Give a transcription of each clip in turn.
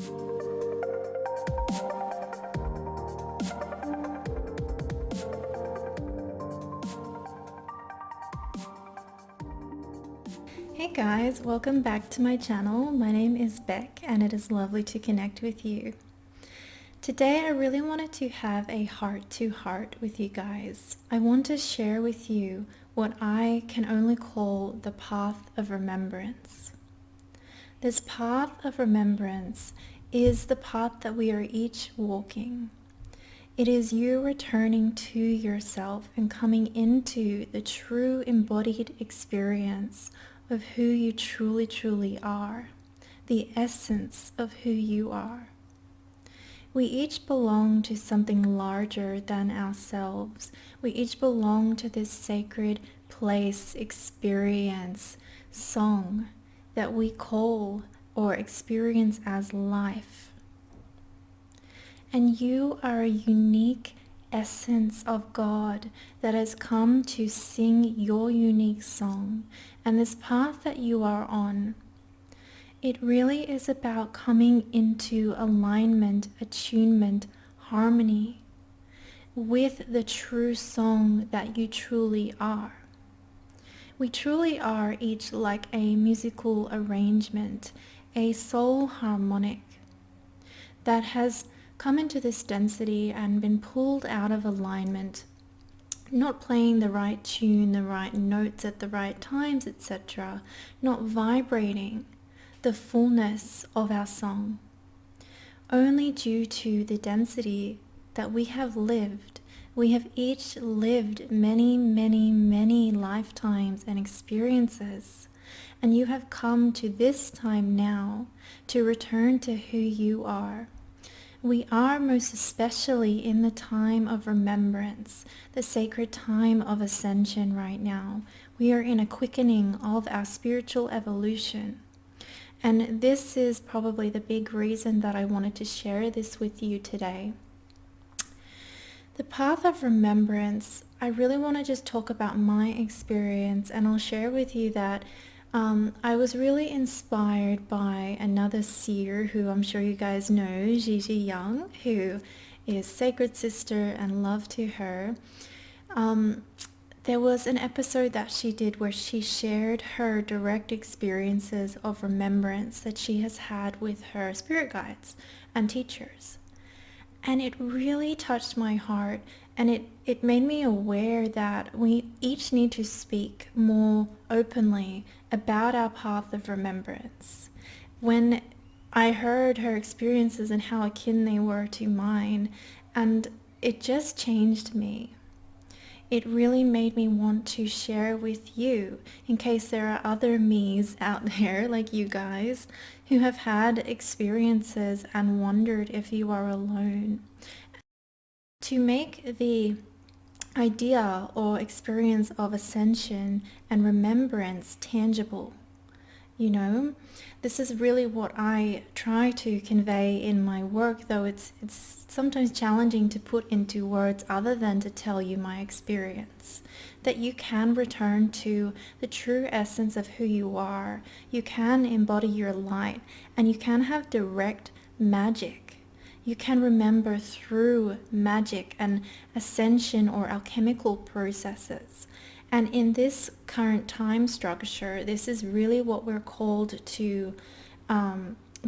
Hey guys, welcome back to my channel. My name is Becc and it is lovely to connect with you. Today I really wanted to have a heart-to-heart with you guys. I want to share with you what I can only call the Path of Remembrance. This Path of Remembrance is the path that we are each walking. It is you returning to yourself and coming into the true embodied experience of who you truly are, the essence of who you are. We each belong to something larger than ourselves. We each belong to this sacred place, experience, song that we call or experience as life. And you are a unique essence of God that has come to sing your unique song. And this path that you are on, it really is about coming into alignment, attunement, harmony with the true song that you truly are. We truly are each like a musical arrangement, a soul harmonic that has come into this density and been pulled out of alignment, not playing the right tune, the right notes at the right times, etc., not vibrating the fullness of our song, only due to the density that we have lived. We have each lived many lifetimes and experiences, and you have come to this time now to return to who you are. We are most especially in the time of remembrance, the sacred time of ascension right now. We are in a quickening of our spiritual evolution. And this is probably the big reason that I wanted to share this with you today. The Path of Remembrance, I really want to just talk about my experience, and I'll share with you that I was really inspired by another seer who I'm sure you guys know, Gigi Young, who is Sacred Sister and love to her. There was an episode that she did where she shared her direct experiences of remembrance that she has had with her spirit guides and teachers. And it really touched my heart, and it made me aware that we each need to speak more openly about our path of remembrance. When I heard her experiences and how akin they were to mine, and it just changed me. It really made me want to share with you in case there are other me's out there like you guys who have had experiences and wondered if you are alone. To make the idea or experience of ascension and remembrance tangible, this is really what I try to convey in my work, though it's sometimes challenging to put into words other than to tell you my experience. That you can return to the true essence of who you are. You can embody your light, and you can have direct magic. You can remember through magic and ascension or alchemical processes. And in this current time structure, this is really what we're called to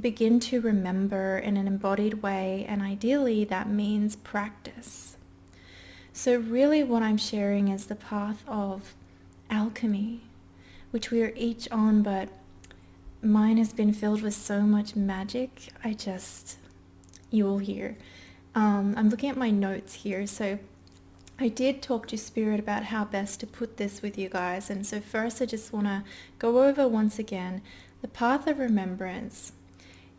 begin to remember in an embodied way, and ideally that means practice. So really what I'm sharing is the path of alchemy, which we are each on, but mine has been filled with so much magic. You will hear. I'm looking at my notes here, so I did talk to Spirit about how best to put this with you guys, and so first I just want to go over once again the Path of Remembrance.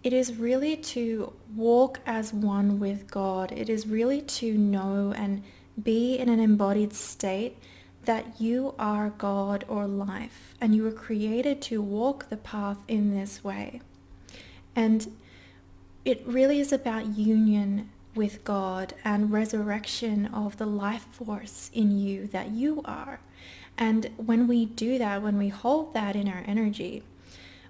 It is really to walk as one with God. It is really to know and be in an embodied state that you are God or life, and you were created to walk the path in this way. And it really is about union with God and resurrection of the life force in you that you are. And when we do that, when we hold that in our energy,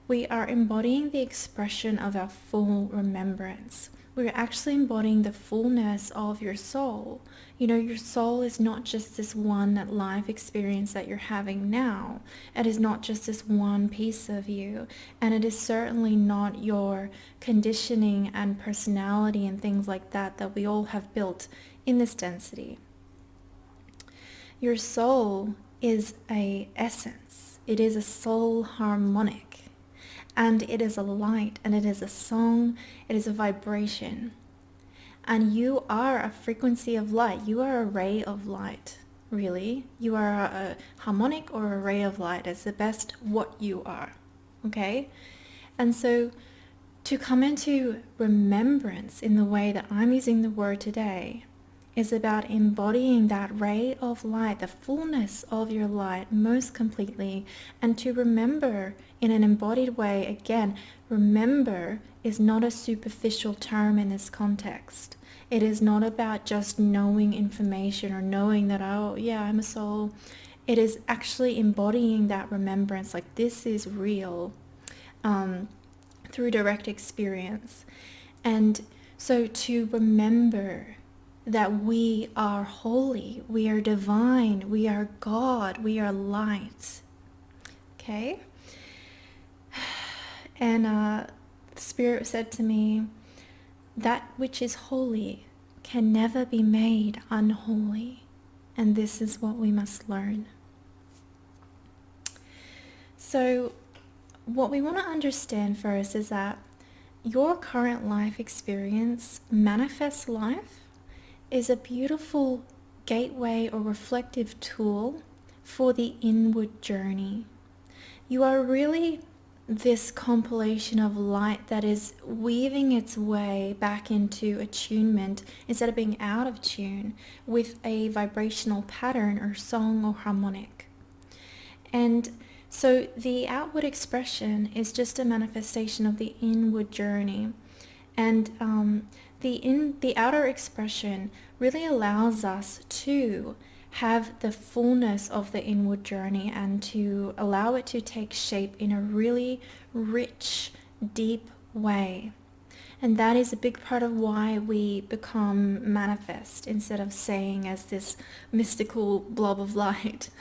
We are embodying the expression of our full remembrance. We're actually embodying the fullness of your soul. You know, your soul is not just this one life experience that you're having now. It is not just this one piece of you. And it is certainly not your conditioning and personality and things like that we all have built in this density. Your soul is a essence. It is a soul harmonic. And it is a light, and it is a song, it is a vibration. And you are a frequency of light. You are a ray of light, really. You are a harmonic or a ray of light. It's the best what you are, okay? And so to come into remembrance in the way that I'm using the word today is about embodying that ray of light, the fullness of your light most completely, and to remember in an embodied way. Again, remember is not a superficial term in this context. It is not about just knowing information or knowing that, oh yeah, I'm a soul. It is actually embodying that remembrance, like this is real, through direct experience. And so to remember that we are holy, we are divine, we are God, we are light. Okay? And the Spirit said to me, that which is holy can never be made unholy. And this is what we must learn. So what we want to understand first is that your current life experience, manifest life, is a beautiful gateway or reflective tool for the inward journey. You are really this compilation of light that is weaving its way back into attunement instead of being out of tune with a vibrational pattern or song or harmonic. And so the outward expression is just a manifestation of the inward journey. And the outer expression really allows us to have the fullness of the inward journey and to allow it to take shape in a really rich, deep way. And that is a big part of why we become manifest instead of saying as this mystical blob of light.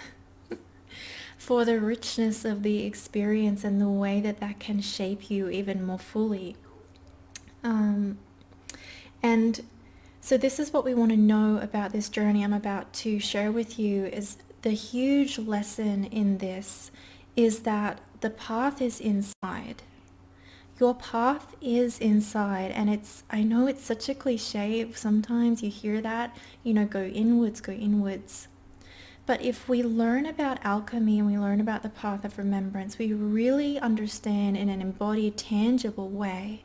For the richness of the experience and the way that that can shape you even more fully. And so this is what we want to know about this journey I'm about to share with you. Is the huge lesson in this is that the path is inside. Your path is inside, and I know it's such a cliche. Sometimes you hear that, go inwards, go inwards. But if we learn about alchemy and we learn about the path of remembrance, we really understand in an embodied, tangible way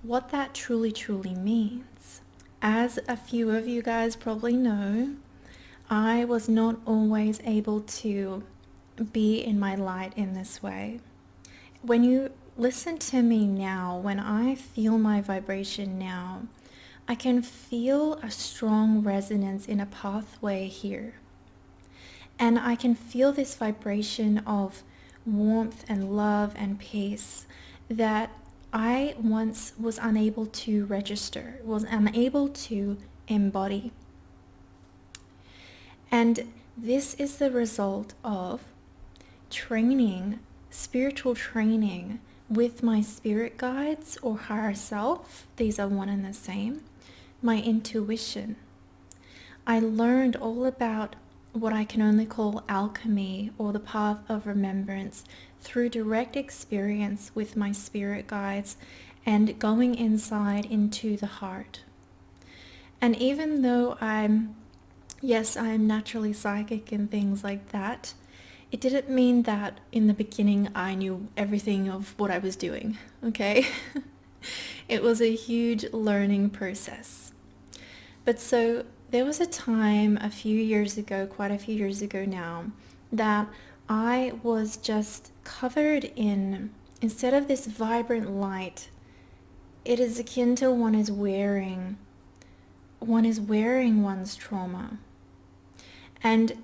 what that truly, truly means. As a few of you guys probably know, I was not always able to be in my light in this way. When you listen to me now, when I feel my vibration now, I can feel a strong resonance in a pathway here. And I can feel this vibration of warmth and love and peace that I once was unable to register, was unable to embody. And this is the result of training, spiritual training with my spirit guides or higher self. These are one and the same. My intuition. I learned all about what I can only call alchemy or the path of remembrance through direct experience with my spirit guides and going inside into the heart. And even though I'm naturally psychic and things like that, it didn't mean that in the beginning I knew everything of what I was doing, okay? It was a huge learning process. But so there was a time a few years ago, quite a few years ago now, that I was just covered in, instead of this vibrant light, it is akin to one is wearing one's trauma. And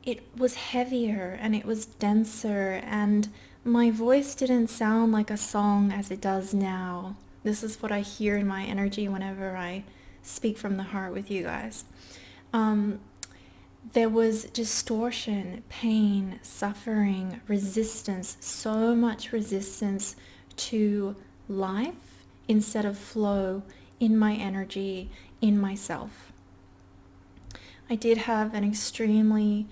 it was heavier and it was denser, and my voice didn't sound like a song as it does now. This is what I hear in my energy whenever I speak from the heart with you guys. There was distortion, pain, suffering, resistance, so much resistance to life instead of flow in my energy, in myself. I did have an extremely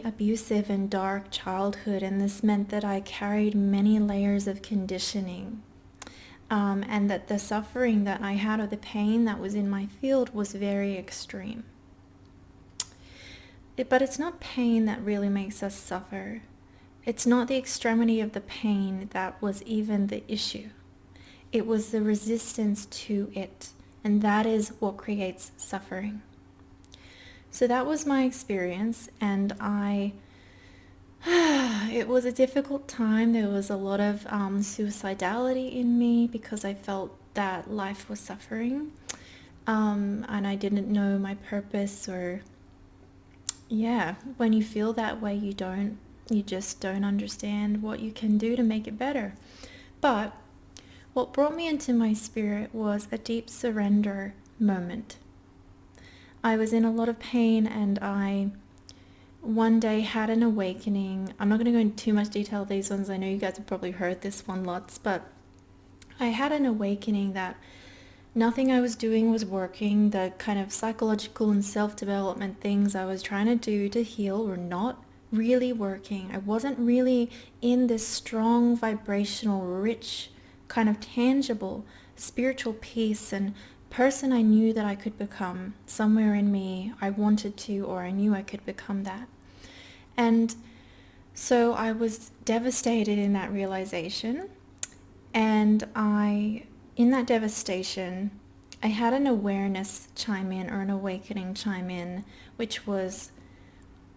abusive and dark childhood, and this meant that I carried many layers of conditioning, and that the suffering that I had, or the pain that was in my field, was very extreme. But it's not pain that really makes us suffer. It's not the extremity of the pain that was even the issue. It was the resistance to it, and that is what creates suffering. So that was my experience, and it was a difficult time. There was a lot of suicidality in me because I felt that life was suffering, and I didn't know my purpose, or when you feel that way, you just don't understand what you can do to make it better. But what brought me into my spirit was a deep surrender moment. I was in a lot of pain, and I one day had an awakening. I'm not going to go into too much detail of these ones. I know you guys have probably heard this one lots, but I had an awakening that nothing I was doing was working. The kind of psychological and self-development things I was trying to do to heal were not really working. I wasn't really in this strong, vibrational, rich, kind of tangible, spiritual peace and person I knew that I could become. Somewhere in me, I wanted to, or I knew I could become that. And so I was devastated in that realization. And in that devastation, I had an awareness chime in, or an awakening chime in, which was,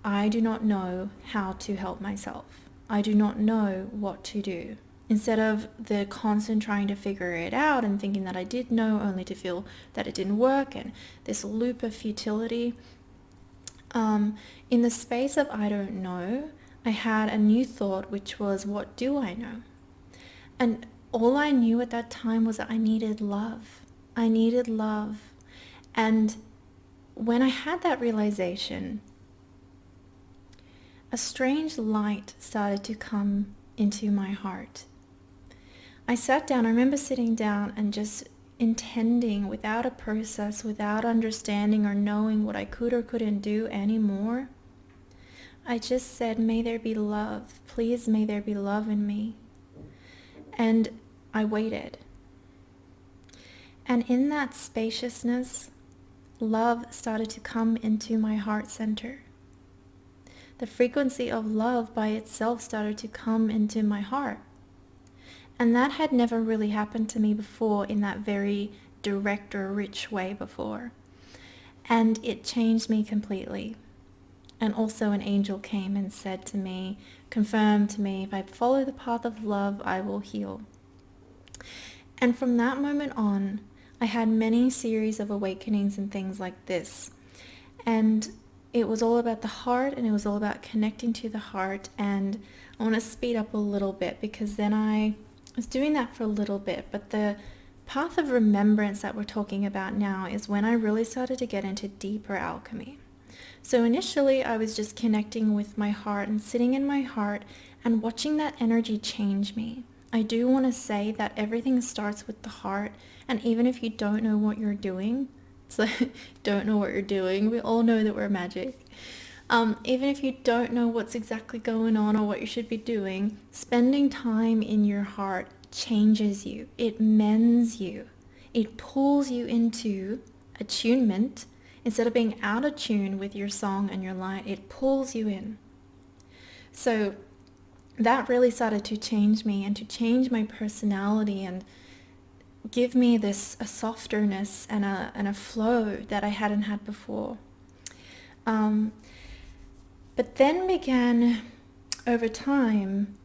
I do not know how to help myself. I do not know what to do. Instead of the constant trying to figure it out and thinking that I did know, only to feel that it didn't work, and this loop of futility, in the space of I don't know, I had a new thought, which was, what do I know? And all I knew at that time was that I needed love. I needed love. And when I had that realization, a strange light started to come into my heart. I sat down, I remember sitting down and just intending, without a process, without understanding or knowing what I could or couldn't do anymore. I just said, may there be love. Please, may there be love in me. And I waited. And in that spaciousness, love started to come into my heart center. The frequency of love by itself started to come into my heart. And that had never really happened to me before in that very direct or rich way before. And it changed me completely. And also an angel came and said to me, confirmed to me, if I follow the path of love, I will heal. And from that moment on, I had many series of awakenings and things like this. And it was all about the heart, and it was all about connecting to the heart. And I want to speed up a little bit, because then I was doing that for a little bit. But the path of remembrance that we're talking about now is when I really started to get into deeper alchemy. So initially I was just connecting with my heart and sitting in my heart and watching that energy change me. I do want to say that everything starts with the heart, and even if you don't know what you're doing, it's like, don't know what you're doing, we all know that we're magic. Even if you don't know what's exactly going on or what you should be doing, spending time in your heart changes you. It mends you. It pulls you into attunement. Instead of being out of tune with your song and your light, it pulls you in. So that really started to change me and to change my personality and give me a softerness and a flow that I hadn't had before. But then began, over time,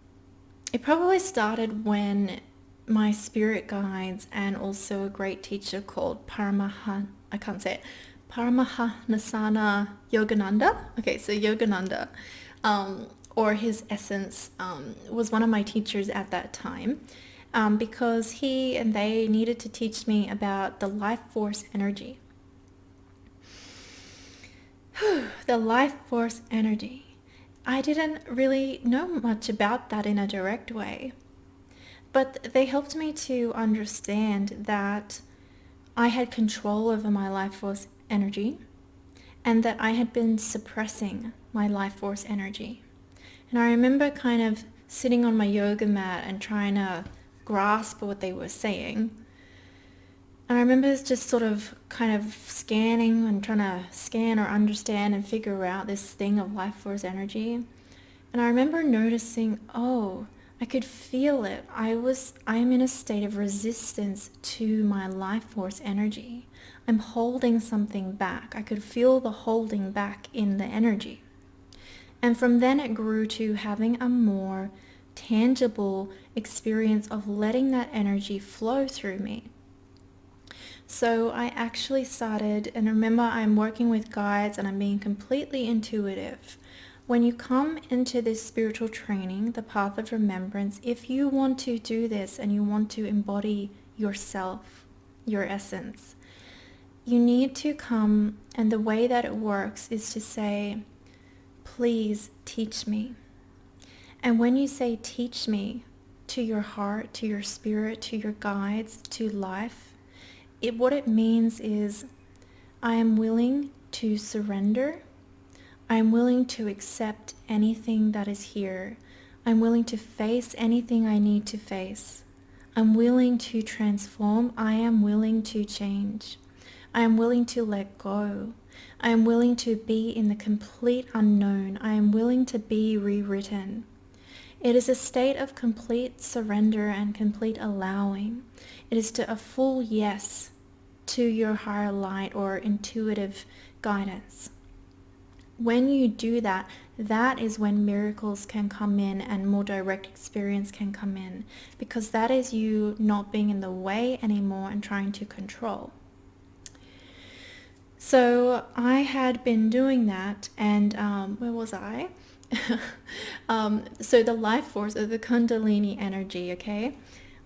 it probably started when my spirit guides and also a great teacher called Paramahansa Yogananda. Okay, so Yogananda or his essence, was one of my teachers at that time, because he and they needed to teach me about the life force energy. The life force energy. I didn't really know much about that in a direct way, but they helped me to understand that I had control over my life force energy and that I had been suppressing my life force energy. And I remember kind of sitting on my yoga mat and trying to grasp what they were saying. And I remember just sort of kind of scanning and trying to scan or understand and figure out this thing of life force energy. And I remember noticing, oh, I could feel it. I'm in a state of resistance to my life force energy. I'm holding something back. I could feel the holding back in the energy. And from then it grew to having a more tangible experience of letting that energy flow through me. So I actually started, and remember, I'm working with guides and I'm being completely intuitive. When you come into this spiritual training, the Path of Remembrance, if you want to do this and you want to embody yourself, your essence, you need to come, and the way that it works is to say, please teach me. And when you say teach me to your heart, to your spirit, to your guides, to life, what it means is I am willing to surrender. I am willing to accept anything that is here. I'm willing to face anything I need to face. I'm willing to transform. I am willing to change. I am willing to let go. I am willing to be in the complete unknown. I am willing to be rewritten. It is a state of complete surrender and complete allowing. It is to a full yes to your higher light or intuitive guidance. When you do that, that is when miracles can come in and more direct experience can come in, because that is you not being in the way anymore and trying to control. So I had been doing that, and where was I? So the life force of the Kundalini energy, okay?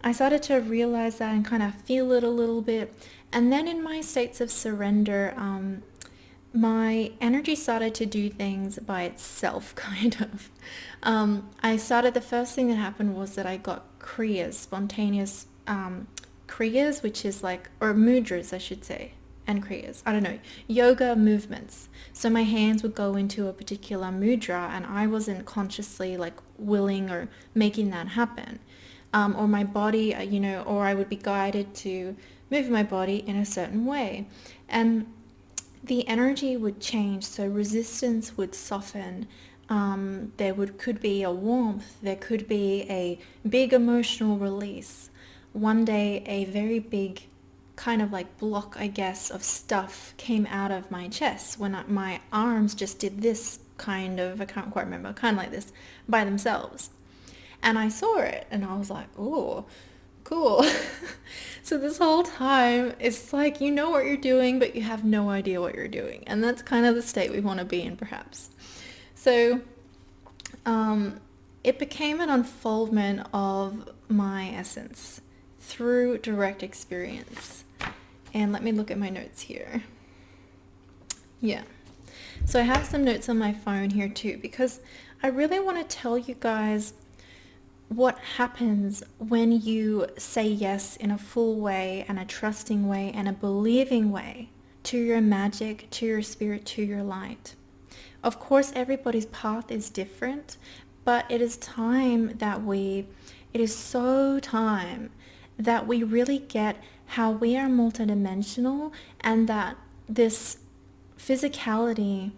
I started to realize that and kind of feel it a little bit. And then in my states of surrender, my energy started to do things by itself, kind of. The first thing that happened was that I got kriyas, spontaneous kriyas, which is like, or mudras, I should say, and kriyas, I don't know, yoga movements. So my hands would go into a particular mudra and I wasn't consciously like willing or making that happen. Or my body, or I would be guided to move my body in a certain way. And the energy would change, so resistance would soften. There could be a warmth, there could be a big emotional release. One day a very big kind of like block, I guess, of stuff came out of my chest when my arms just did this kind of, I can't quite remember, kind of like this by themselves. And I saw it and I was like, oh, cool. So this whole time it's like you know what you're doing, but you have no idea what you're doing. And that's kind of the state we want to be in, perhaps. So it became an unfoldment of my essence through direct experience. And let me look at my notes here. Yeah. So I have some notes on my phone here too, because I really want to tell you guys what happens when you say yes in a full way and a trusting way and a believing way to your magic, to your spirit, to your light. Of course, everybody's path is different, but it is time that it is so time that we really get how we are multidimensional and that this physicality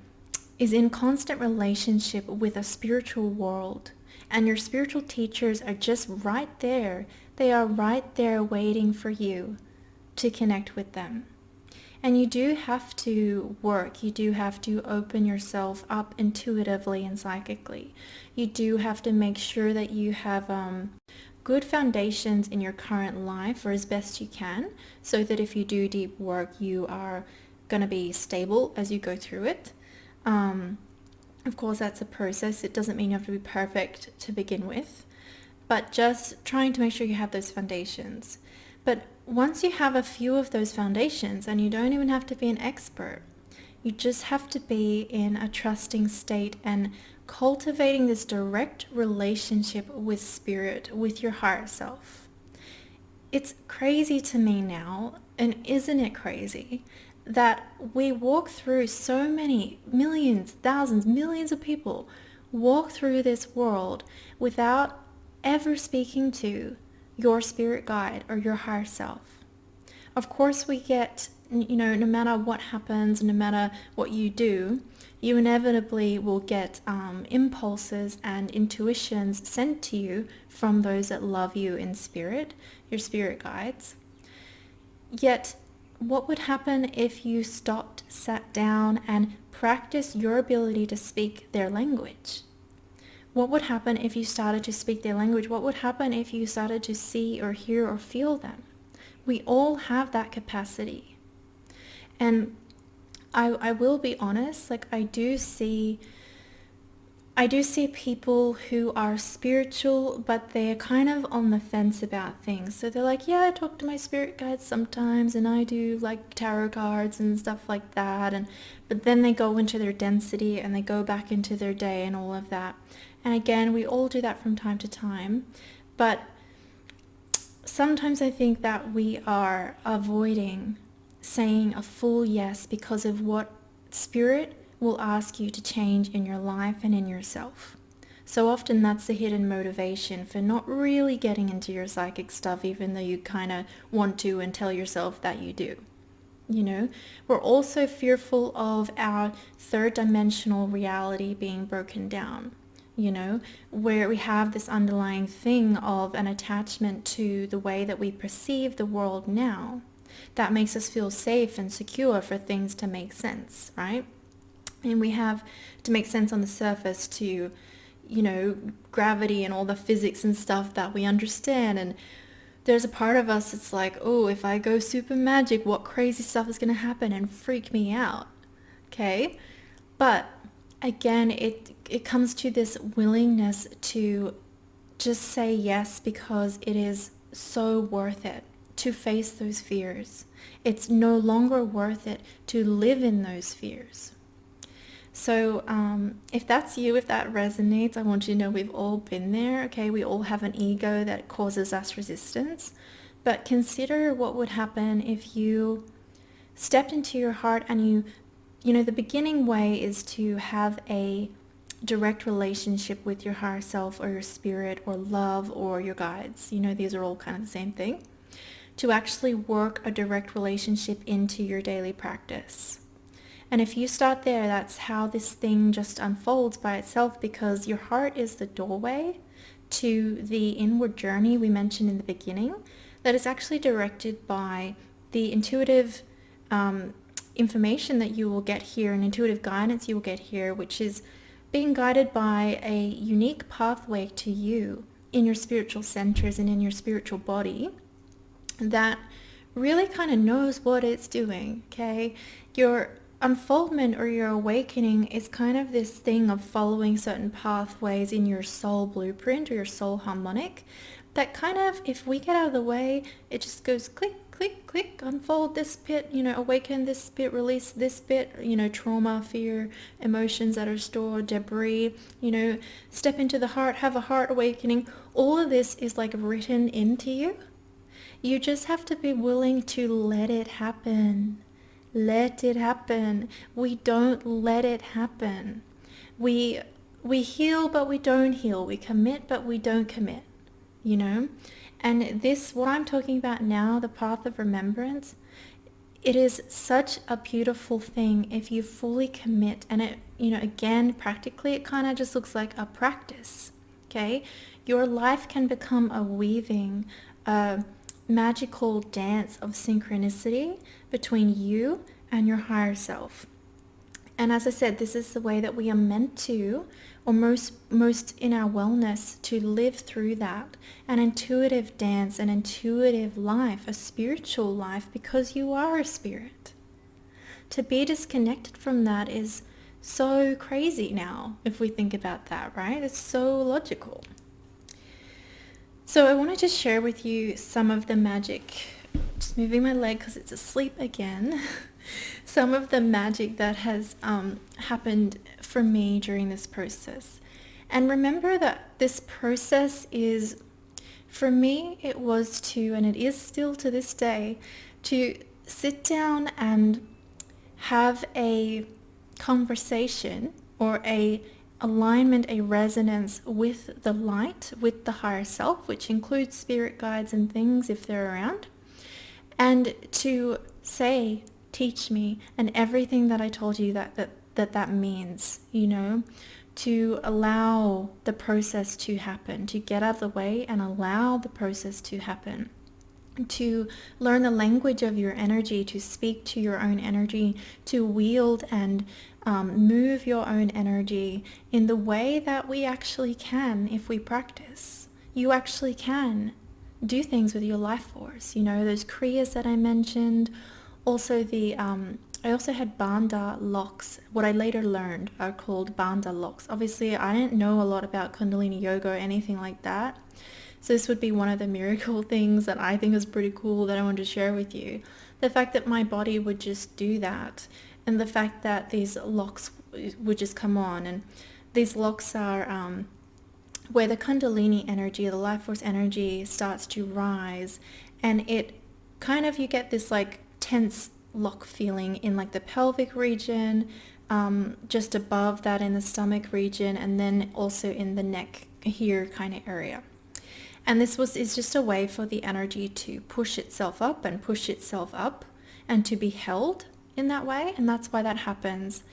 is in constant relationship with a spiritual world. And your spiritual teachers are just right there. They are right there waiting for you to connect with them. And you do have to work. You do have to open yourself up intuitively and psychically. You do have to make sure that you have good foundations in your current life, or as best you can, so that if you do deep work, you are going to be stable as you go through it. Of course, that's a process. It doesn't mean you have to be perfect to begin with, but just trying to make sure you have those foundations. But once you have a few of those foundations, and you don't even have to be an expert, you just have to be in a trusting state and cultivating this direct relationship with spirit, with your higher self. It's crazy to me now, and isn't it crazy, that we walk through so many millions, thousands, millions of people walk through this world without ever speaking to your spirit guide or your higher self. Of course, we get, no matter what happens, no matter what you do, you inevitably will get impulses and intuitions sent to you from those that love you in spirit, your spirit guides. Yet, what would happen if you stopped, sat down, and practiced your ability to speak their language? What would happen if you started to speak their language? What would happen if you started to see or hear or feel them? We all have that capacity. And I will be honest, like I do see people who are spiritual, but they're kind of on the fence about things. So they're like, yeah, I talk to my spirit guides sometimes, and I do like tarot cards and stuff like that. But then they go into their density and they go back into their day and all of that. And again, we all do that from time to time. But sometimes I think that we are avoiding saying a full yes because of what spirit will ask you to change in your life and in yourself. So often that's the hidden motivation for not really getting into your psychic stuff, even though you kind of want to and tell yourself that you do. We're also fearful of our third dimensional reality being broken down, where we have this underlying thing of an attachment to the way that we perceive the world now that makes us feel safe and secure for things to make sense, right? And we have to make sense on the surface to, gravity and all the physics and stuff that we understand. And there's a part of us that's like, oh, if I go super magic, what crazy stuff is going to happen and freak me out? Okay? But again, it comes to this willingness to just say yes because it is so worth it to face those fears. It's no longer worth it to live in those fears. So if that's you, if that resonates, I want you to know we've all been there, okay? We all have an ego that causes us resistance. But consider what would happen if you stepped into your heart and the beginning way is to have a direct relationship with your higher self or your spirit or love or your guides. These are all kind of the same thing. To actually work a direct relationship into your daily practice. And if you start there, that's how this thing just unfolds by itself, because your heart is the doorway to the inward journey we mentioned in the beginning that is actually directed by the intuitive information that you will get here, and intuitive guidance you will get here, which is being guided by a unique pathway to you in your spiritual centers and in your spiritual body that really kind of knows what it's doing, okay? Your unfoldment or your awakening is kind of this thing of following certain pathways in your soul blueprint or your soul harmonic that kind of, if we get out of the way, it just goes click, click, click, unfold this bit, awaken this bit, release this bit, trauma, fear, emotions that are stored, debris, step into the heart, have a heart awakening. All of this is like written into you. You just have to be willing to let it happen. Let it happen. We don't let it happen. We heal, but we don't heal. We commit, but we don't commit, And this, what I'm talking about now, the Path of Remembrance, it is such a beautiful thing if you fully commit. And it, again, practically, it kind of just looks like a practice, okay? Your life can become a weaving, magical dance of synchronicity between you and your higher self. And as I said, this is the way that we are meant to, or most in our wellness, to live through that. An intuitive dance, an intuitive life, a spiritual life, because you are a spirit. To be disconnected from that is so crazy now if we think about that, right? It's so logical. So I wanted to share with you some of the magic, just moving my leg because it's asleep again, some of the magic that has happened for me during this process. And remember that this process is, for me, it was to, and it is still to this day, to sit down and have a conversation or a alignment, a resonance with the light, with the higher self, which includes spirit guides and things if they're around, and to say, teach me, and everything that I told you that means, to allow the process to happen, to get out of the way and allow the process to happen, to learn the language of your energy, to speak to your own energy, to wield and move your own energy in the way that we actually can if we practice. You actually can do things with your life force, those kriyas that I mentioned. Also I also had bandha locks. What I later learned are called bandha locks. Obviously I didn't know a lot about Kundalini yoga or anything like that. So this would be one of the miracle things that I think is pretty cool that I wanted to share with you. The fact that my body would just do that, and the fact that these locks would just come on. And these locks are where the Kundalini energy, the life force energy starts to rise, and it kind of, you get this like tense lock feeling in like the pelvic region, just above that in the stomach region, and then also in the neck here kind of area. And this is just a way for the energy to push itself up and push itself up and to be held in that way. And that's why that happens.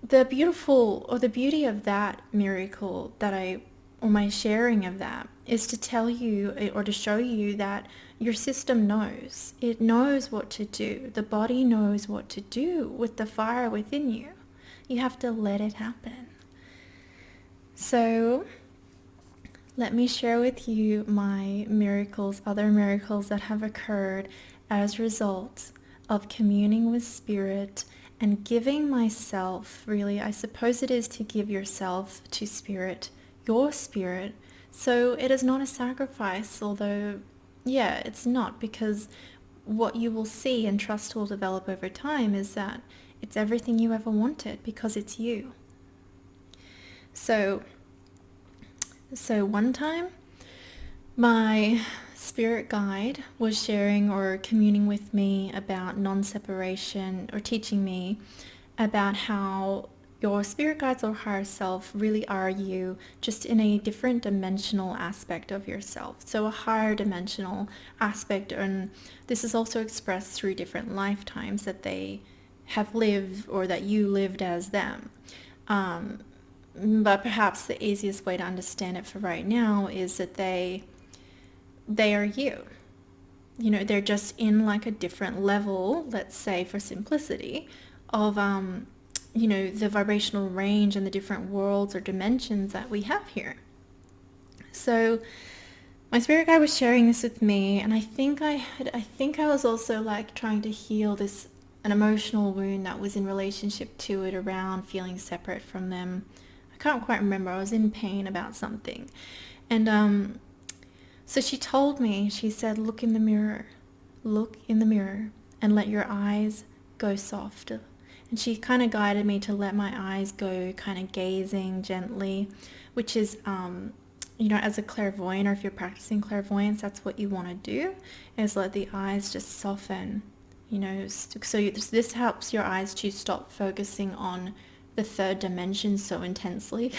The beauty of that miracle or my sharing of that is to tell you or to show you that your system knows. It knows what to do. The body knows what to do with the fire within you. You have to let it happen. So let me share with you my miracles, other miracles that have occurred as a result of communing with spirit and giving myself, really, I suppose it is to give yourself to spirit, your spirit. So it is not a sacrifice, although, yeah, it's not, because what you will see and trust will develop over time is that it's everything you ever wanted because it's you. So one time, my spirit guide was sharing or communing with me about non-separation, or teaching me about how your spirit guides or higher self really are you, just in a different dimensional aspect of yourself. So a higher dimensional aspect, and this is also expressed through different lifetimes that they have lived or that you lived as them. But perhaps the easiest way to understand it for right now is that they are you. They're just in like a different level, let's say for simplicity, of, the vibrational range and the different worlds or dimensions that we have here. So my spirit guide was sharing this with me, and I think I was also like trying to heal an emotional wound that was in relationship to it, around feeling separate from them. I can't quite remember. I was in pain about something. And so she told me, she said, look in the mirror and let your eyes go soft. And she kind of guided me to let my eyes go, kind of gazing gently, which is, as a clairvoyant, or if you're practicing clairvoyance, that's what you want to do, is let the eyes just soften, so this helps your eyes to stop focusing on the third dimension so intensely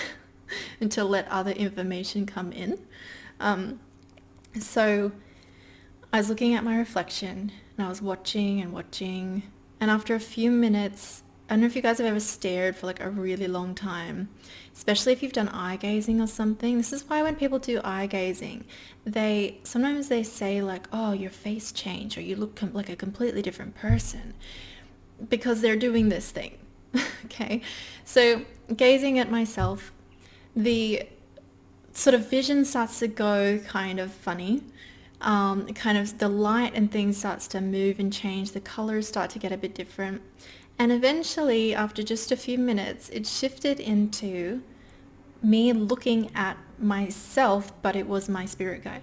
and to let other information come in. So I was looking at my reflection, and I was watching, and after a few minutes, I don't know if you guys have ever stared for like a really long time, especially if you've done eye gazing or something. This is why when people do eye gazing, sometimes they say like, oh, your face changed, or you look like a completely different person, because they're doing this thing. Okay, so gazing at myself, the sort of vision starts to go kind of funny. Kind of the light and things starts to move and change. The colors start to get a bit different. And eventually, after just a few minutes, it shifted into me looking at myself, but it was my spirit guide.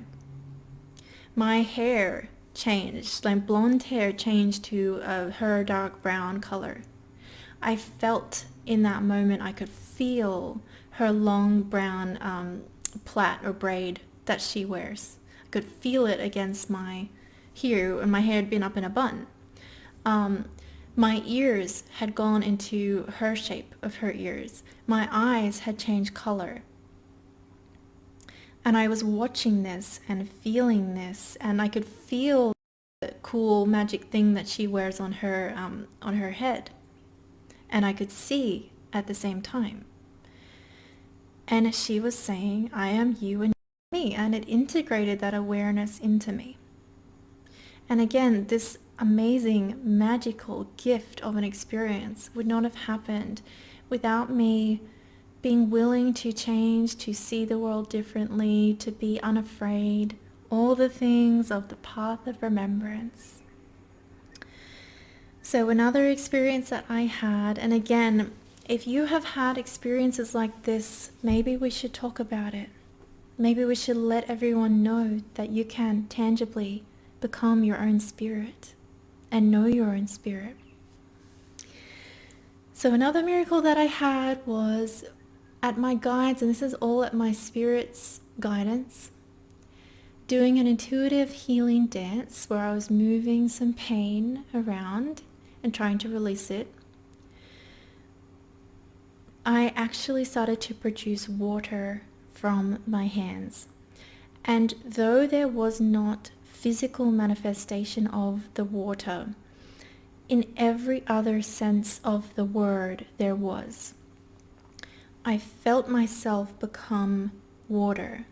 My hair changed, like blonde hair changed to her dark brown color. I felt in that moment, I could feel her long brown plait or braid that she wears. I could feel it against my here, and my hair had been up in a bun. My ears had gone into her shape of her ears. My eyes had changed color. And I was watching this and feeling this, and I could feel the cool magic thing that she wears on her head. And I could see at the same time. And she was saying, I am you and me. And it integrated that awareness into me. And again, this amazing, magical gift of an experience would not have happened without me being willing to change, to see the world differently, to be unafraid, all the things of the Path of Remembrance. So another experience that I had, and again, if you have had experiences like this, maybe we should talk about it. Maybe we should let everyone know that you can tangibly become your own spirit and know your own spirit. So another miracle that I had was at my guides, and this is all at my spirit's guidance, doing an intuitive healing dance where I was moving some pain around and trying to release it. I actually started to produce water from my hands. And though there was not physical manifestation of the water, in every other sense of the word there was. I felt myself become water.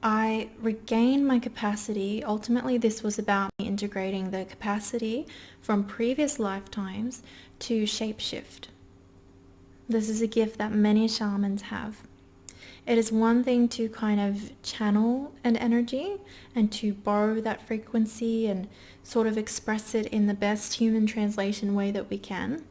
I regained my capacity. Ultimately, this was about me integrating the capacity from previous lifetimes to shapeshift. This is a gift that many shamans have. It is one thing to kind of channel an energy and to borrow that frequency and sort of express it in the best human translation way that we can.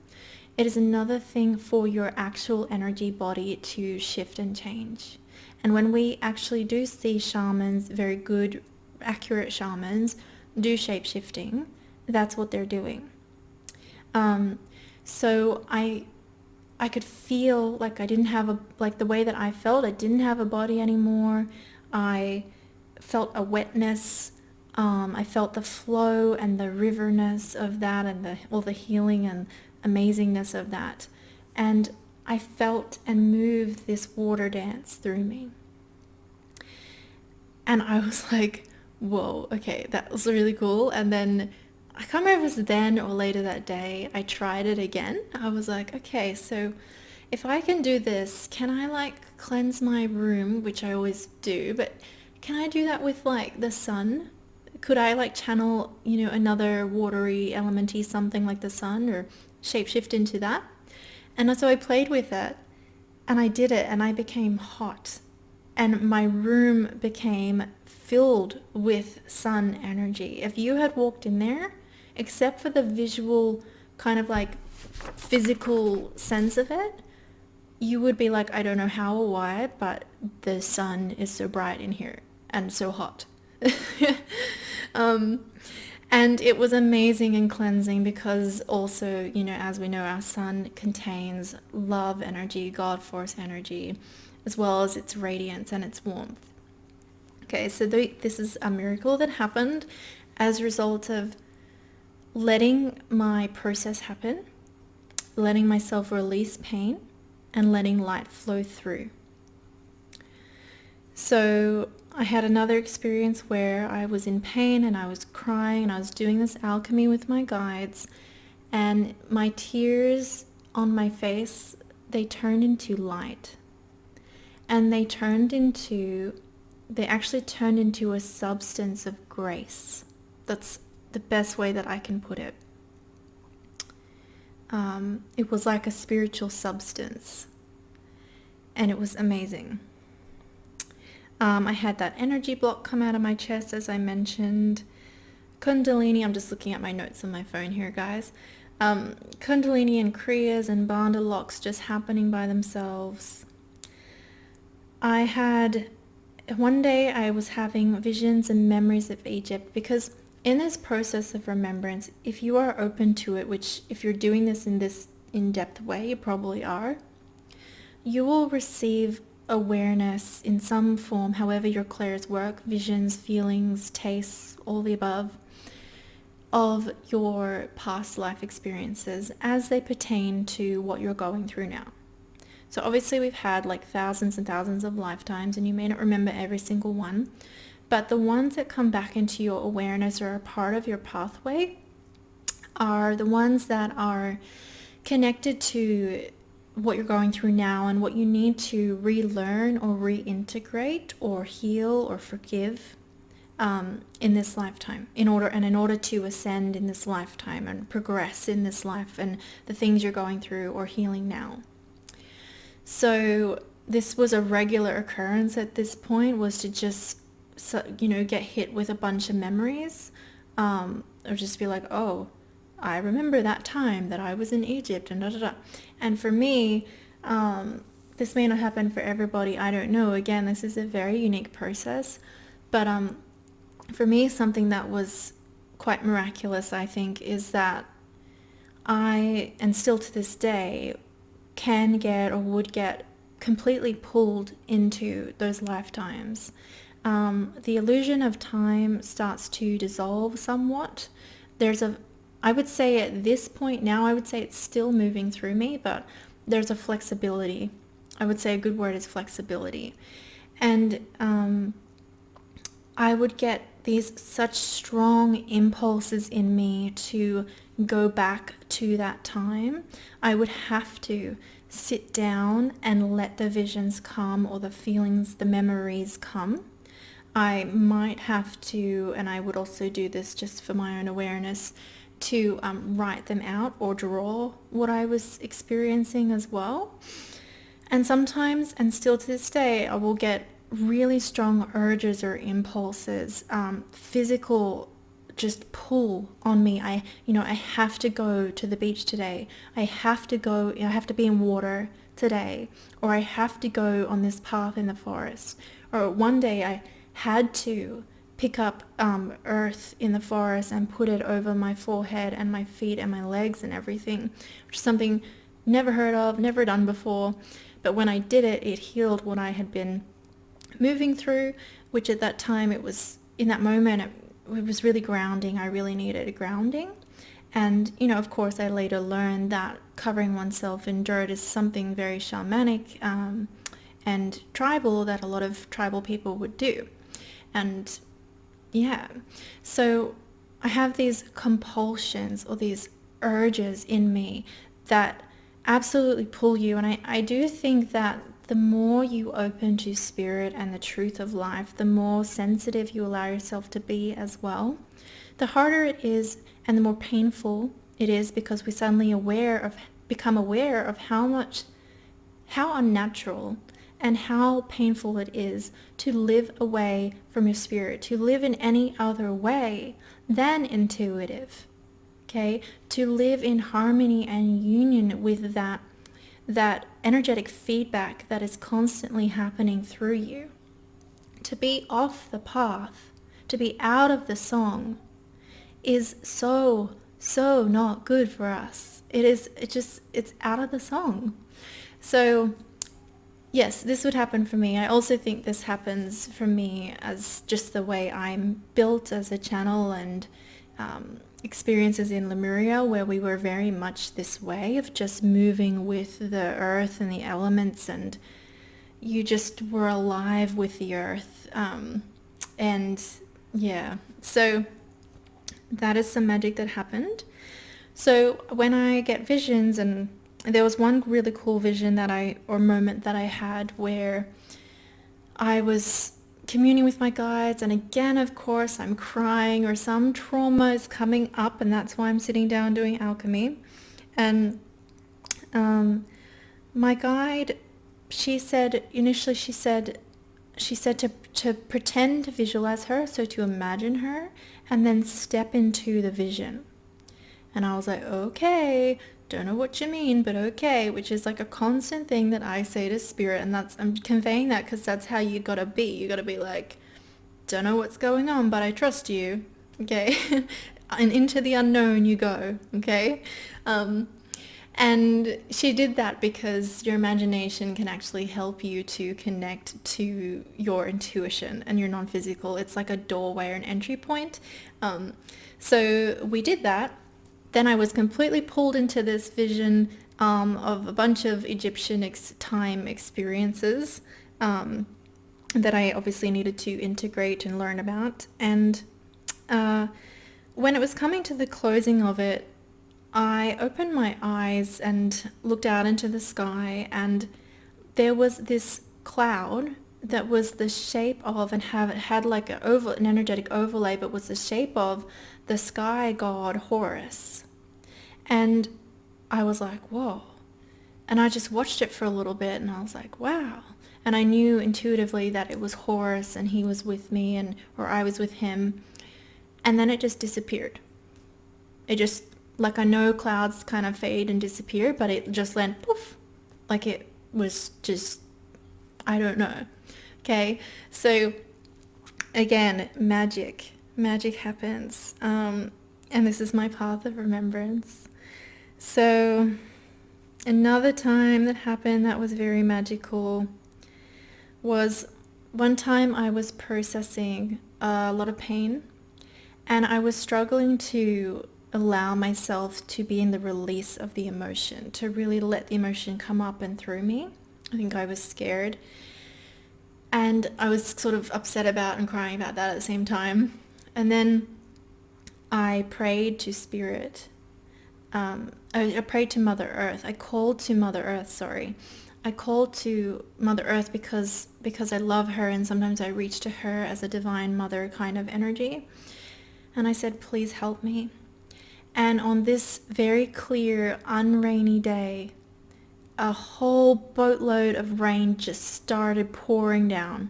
It is another thing for your actual energy body to shift and change. And when we actually do see shamans, very good, accurate shamans, do shape-shifting, that's what they're doing. So I could feel like I didn't have like the way that I felt, I didn't have a body anymore. I felt a wetness. I felt the flow and the riverness of that and all the healing and amazingness of that. And I felt and moved this water dance through me. And I was like, whoa, okay, that was really cool. And then I can't remember if it was then or later that day, I tried it again. I was like, okay, so if I can do this, can I like cleanse my room, which I always do, but can I do that with like the sun? Could I like channel, another watery elementy, something like the sun, or shapeshift into that? And so I played with it and I did it and I became hot and my room became filled with sun energy. If you had walked in there, except for the visual kind of like physical sense of it, you would be like, I don't know how or why, but the sun is so bright in here and so hot. And it was amazing and cleansing because also, as we know, our sun contains love energy, God force energy, as well as its radiance and its warmth. Okay, so this is a miracle that happened as a result of letting my process happen, letting myself release pain, and letting light flow through. So I had another experience where I was in pain and I was crying and I was doing this alchemy with my guides, and my tears on my face, they turned into light. And they actually turned into a substance of grace. That's the best way that I can put it. It was like a spiritual substance, and it was amazing. I had that energy block come out of my chest, as I mentioned. Kundalini, I'm just looking at my notes on my phone here, guys. Kundalini and Kriyas and Bandha locks just happening by themselves. One day I was having visions and memories of Egypt, because in this process of remembrance, if you are open to it, which if you're doing this in in-depth way, you probably are, you will receive awareness in some form, however your clairs work, visions, feelings, tastes, all the above, of your past life experiences as they pertain to what you're going through now. So obviously we've had like thousands and thousands of lifetimes, and you may not remember every single one, but the ones that come back into your awareness or are part of your pathway are the ones that are connected to what you're going through now and what you need to relearn or reintegrate or heal or forgive in this lifetime, in order to ascend in this lifetime and progress in this life and the things you're going through or healing now. So this was a regular occurrence at this point, was to just, get hit with a bunch of memories, or just be like, oh, I remember that time that I was in Egypt and da da da. And for me, this may not happen for everybody, I don't know. Again, this is a very unique process, but for me, something that was quite miraculous, I think, is that I, and still to this day, can get or would get completely pulled into those lifetimes. The illusion of time starts to dissolve somewhat. I would say at this point now, I would say it's still moving through me, but there's a flexibility. I would say a good word is flexibility. And I would get these such strong impulses in me to go back to that time. I would have to sit down and let the visions come, or the feelings, the memories come. I might have to, and I would also do this just for my own awareness, to write them out or draw what I was experiencing as well. And sometimes, and still to this day, I will get really strong urges or impulses, physical just pull on me. I have to go to the beach today. I have to be in water today, or I have to go on this path in the forest. Or one day I had to pick up earth in the forest and put it over my forehead and my feet and my legs and everything, which is something never heard of, never done before. But when I did it, it healed what I had been moving through, which at that time, it was, in that moment, it was really grounding. I really needed a grounding. And, of course, I later learned that covering oneself in dirt is something very shamanic and tribal, that a lot of tribal people would do. And yeah, so I have these compulsions or these urges in me that absolutely pull you. And I do think that the more you open to spirit and the truth of life, the more sensitive you allow yourself to be as well, the harder it is and the more painful it is, because we suddenly become aware of how unnatural and how painful it is to live away from your spirit, to live in any other way than intuitive, okay? To live in harmony and union with that energetic feedback that is constantly happening through you. To be off the path, to be out of the song, is so not good for us. It's out of the song. So yes, this would happen for me. I also think this happens for me as just the way I'm built as a channel, and experiences in Lemuria, where we were very much this way of just moving with the earth and the elements, and you just were alive with the earth. And yeah, so that is some magic that happened. So when I get visions, and there was one really cool vision moment that I had where I was communing with my guides, and again, of course, I'm crying or some trauma is coming up, and that's why I'm sitting down doing alchemy. And my guide, she said to pretend to visualize her, so to imagine her and then step into the vision. And I was like, okay, don't know what you mean, but okay, which is like a constant thing that I say to spirit. And I'm conveying that because that's how you gotta be. You gotta be like, don't know what's going on, but I trust you. Okay. And into the unknown you go. Okay. And she did that because your imagination can actually help you to connect to your intuition and your non-physical. It's like a doorway or an entry point. So we did that. Then I was completely pulled into this vision of a bunch of Egyptian time experiences that I obviously needed to integrate and learn about. And when it was coming to the closing of it, I opened my eyes and looked out into the sky, and there was this cloud that was the shape of, and had like an energetic overlay, but was the shape of the sky god Horus. And I was like, whoa. And I just watched it for a little bit, and I was like, wow. And I knew intuitively that it was Horus and he was with me, or I was with him. And then it just disappeared. It just, like, I know clouds kind of fade and disappear, but it just went poof. Like it was just, I don't know. Okay. So again, magic happens. And this is my path of remembrance. So another time that happened that was very magical was one time I was processing a lot of pain, and I was struggling to allow myself to be in the release of the emotion, to really let the emotion come up and through me. I think I was scared, and I was sort of upset about and crying about that at the same time. And then I prayed to spirit. I prayed to Mother Earth. I called to Mother Earth, sorry. I called to Mother Earth because I love her, and sometimes I reach to her as a divine mother kind of energy. And I said, please help me. And on this very clear, unrainy day, a whole boatload of rain just started pouring down.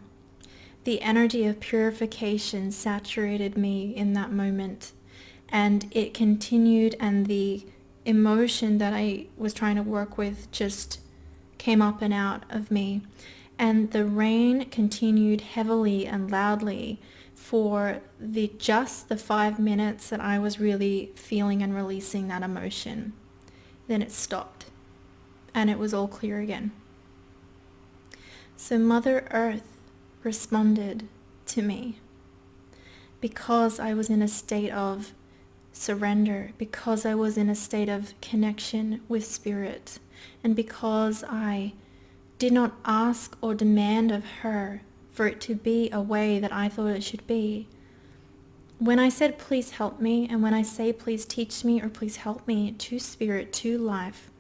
The energy of purification saturated me in that moment, and it continued, and the emotion that I was trying to work with just came up and out of me. And the rain continued heavily and loudly for just the 5 minutes that I was really feeling and releasing that emotion. Then it stopped, and it was all clear again. So Mother Earth responded to me because I was in a state of surrender, because I was in a state of connection with spirit, and because I did not ask or demand of her for it to be a way that I thought it should be. When I said please help me, and when I say please teach me or please help me to spirit, to life,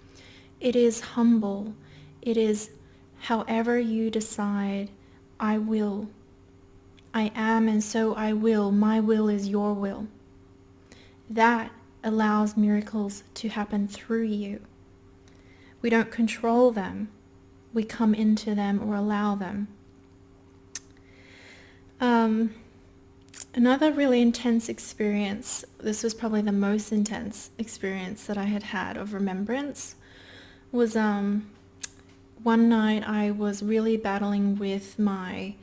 it is humble. It is however you decide. I will. I am, and so I will. My will is your will. That allows miracles to happen through you. We don't control them. We come into them or allow them. Another really intense experience, this was probably the most intense experience that I had of remembrance, was one night I was really battling with my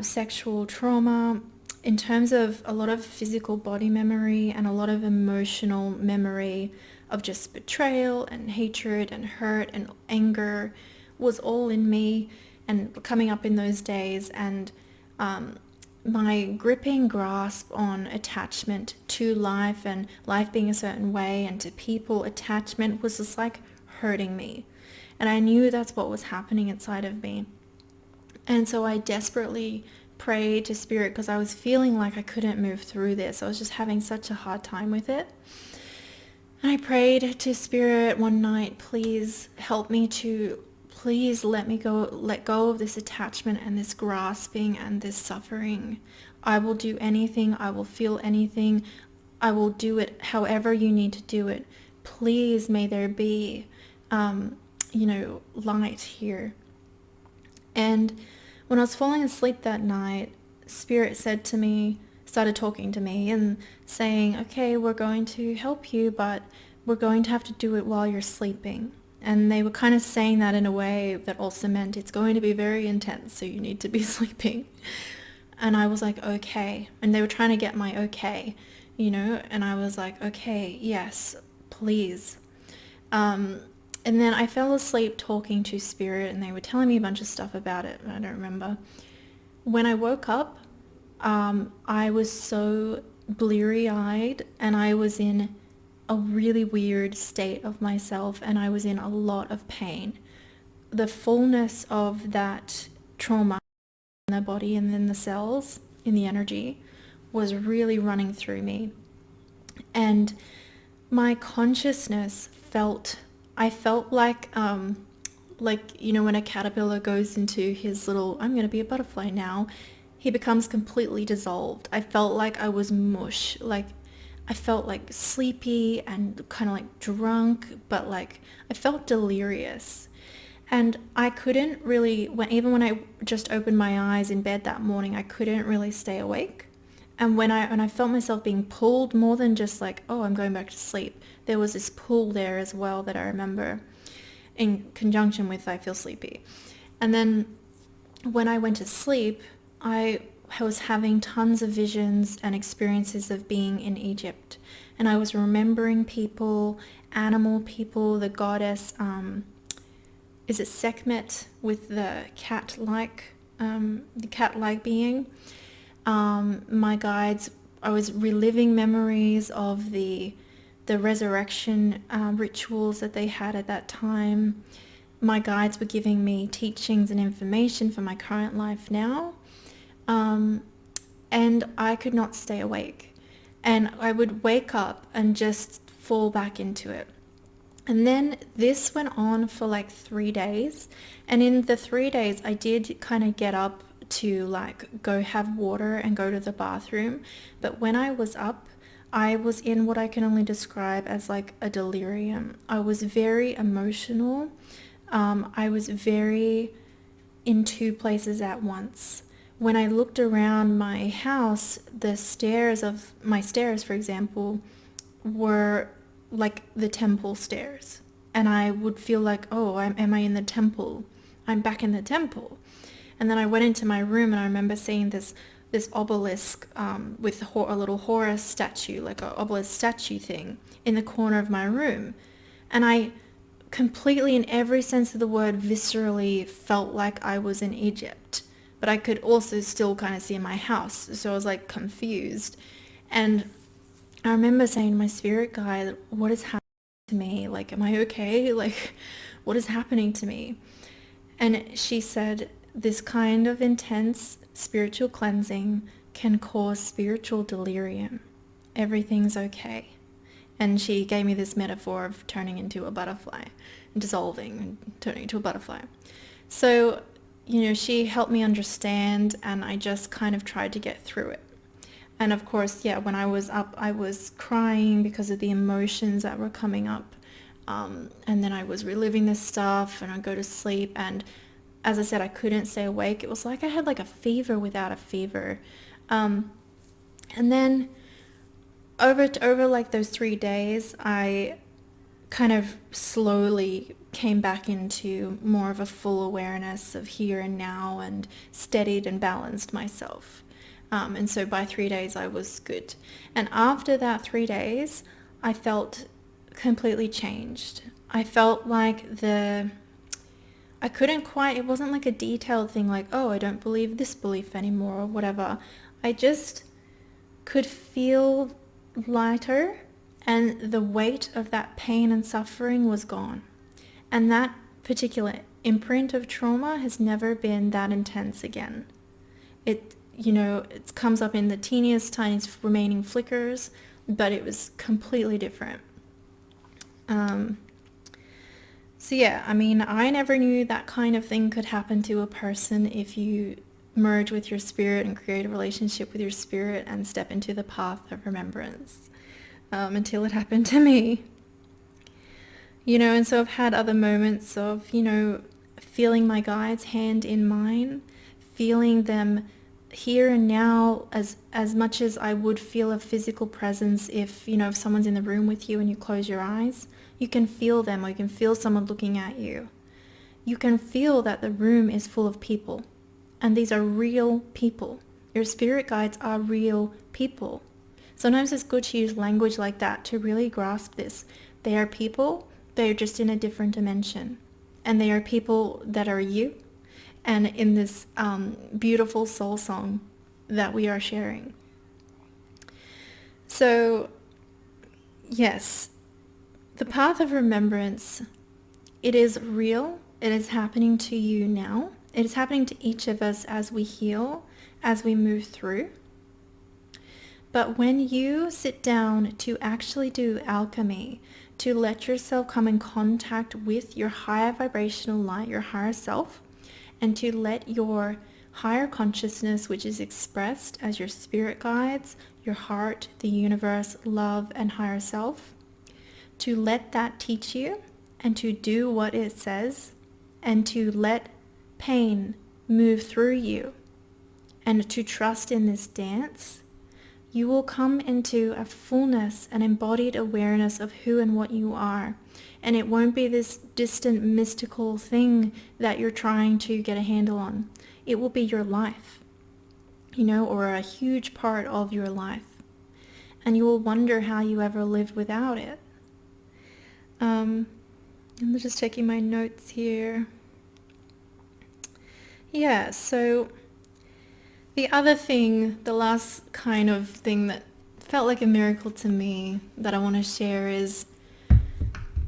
sexual trauma in terms of a lot of physical body memory and a lot of emotional memory of just betrayal and hatred and hurt and anger was all in me and coming up in those days. And my gripping grasp on attachment to life and life being a certain way and to people, attachment was just like hurting me. And I knew that's what was happening inside of me. And so I desperately prayed to spirit because I was feeling like I couldn't move through this. I was just having such a hard time with it. And I prayed to spirit one night, please help me to, please let go of this attachment and this grasping and this suffering. I will do anything. I will feel anything. I will do it however you need to do it. Please may there be, light here. And when I was falling asleep that night, Spirit said to me started talking to me and saying, okay, we're going to help you, but we're going to have to do it while you're sleeping. And they were kind of saying that in a way that also meant it's going to be very intense, so you need to be sleeping. And I was like, okay. And they were trying to get my okay, and I was like, okay, yes, please. And then I fell asleep talking to Spirit, and they were telling me a bunch of stuff about it. I don't remember. When I woke up, I was so bleary-eyed, and I was in a really weird state of myself, and I was in a lot of pain. The fullness of that trauma in the body and in the cells, in the energy, was really running through me. And my consciousness I felt like when a caterpillar goes into his little, I'm going to be a butterfly now, he becomes completely dissolved. I felt like I was mush. Like I felt like sleepy and kind of like drunk, but like I felt delirious. And I couldn't really, even when I just opened my eyes in bed that morning, I couldn't really stay awake. And when I felt myself being pulled more than just like, oh, I'm going back to sleep, there was this pull there as well that I remember in conjunction with I feel sleepy. And then when I went to sleep, I was having tons of visions and experiences of being in Egypt. And I was remembering people, animal people, the goddess, is it Sekhmet with the cat-like being? My guides, I was reliving memories of the resurrection rituals that they had at that time. My guides were giving me teachings and information for my current life now. And I could not stay awake. And I would wake up and just fall back into it. And then this went on for like 3 days. And in the 3 days, I did kind of get up to like go have water and go to the bathroom. But when I was up, I was in what I can only describe as like a delirium. I was very emotional. I was very in two places at once. When I looked around my house, the stairs, for example, were like the temple stairs. And I would feel like, oh, am I in the temple? I'm back in the temple. And then I went into my room and I remember seeing this obelisk with a little Horus statue, like an obelisk statue thing in the corner of my room. And I completely, in every sense of the word, viscerally felt like I was in Egypt. But I could also still kind of see my house. So I was like confused. And I remember saying to my spirit guide, what is happening to me? Like, am I okay? Like, what is happening to me? And she said, this kind of intense spiritual cleansing can cause spiritual delirium. Everything's okay. And she gave me this metaphor of turning into a butterfly, dissolving and turning into a butterfly. So, she helped me understand, and I just kind of tried to get through it. And of course, when I was up, I was crying because of the emotions that were coming up. And then I was reliving this stuff, and I'd go to sleep. And as I said, I couldn't stay awake. It was like I had like a fever without a fever. And then over like those 3 days, I kind of slowly came back into more of a full awareness of here and now, and steadied and balanced myself. And so by 3 days I was good. And after that 3 days, I felt completely changed. I felt like it wasn't like a detailed thing like, oh, I don't believe this belief anymore or whatever. I just could feel lighter, and the weight of that pain and suffering was gone. And that particular imprint of trauma has never been that intense again. It comes up in the teeniest, tiniest remaining flickers, but it was completely different. I never knew that kind of thing could happen to a person if you merge with your spirit and create a relationship with your spirit and step into the path of remembrance, until it happened to me. And so I've had other moments of, feeling my guide's hand in mine, feeling them here and now as much as I would feel a physical presence if, if someone's in the room with you and you close your eyes. You can feel them, or you can feel someone looking at you. You can feel that the room is full of people, and these are real people. Your spirit guides are real people. Sometimes it's good to use language like that to really grasp this. They are people, they're just in a different dimension. And they are people that are you, and in this beautiful soul song that we are sharing. So, yes, the path of remembrance, it is real. It is happening to you now. It is happening to each of us as we heal, as we move through. But when you sit down to actually do alchemy, to let yourself come in contact with your higher vibrational light, your higher self, and to let your higher consciousness, which is expressed as your spirit guides, your heart, the universe, love, and higher self, to let that teach you and to do what it says, and to let pain move through you, and to trust in this dance, you will come into a fullness, an embodied awareness of who and what you are. And it won't be this distant mystical thing that you're trying to get a handle on. It will be your life, or a huge part of your life. And you will wonder how you ever lived without it. I'm just checking my notes here. Yeah, so the other thing, the last kind of thing that felt like a miracle to me that I want to share is,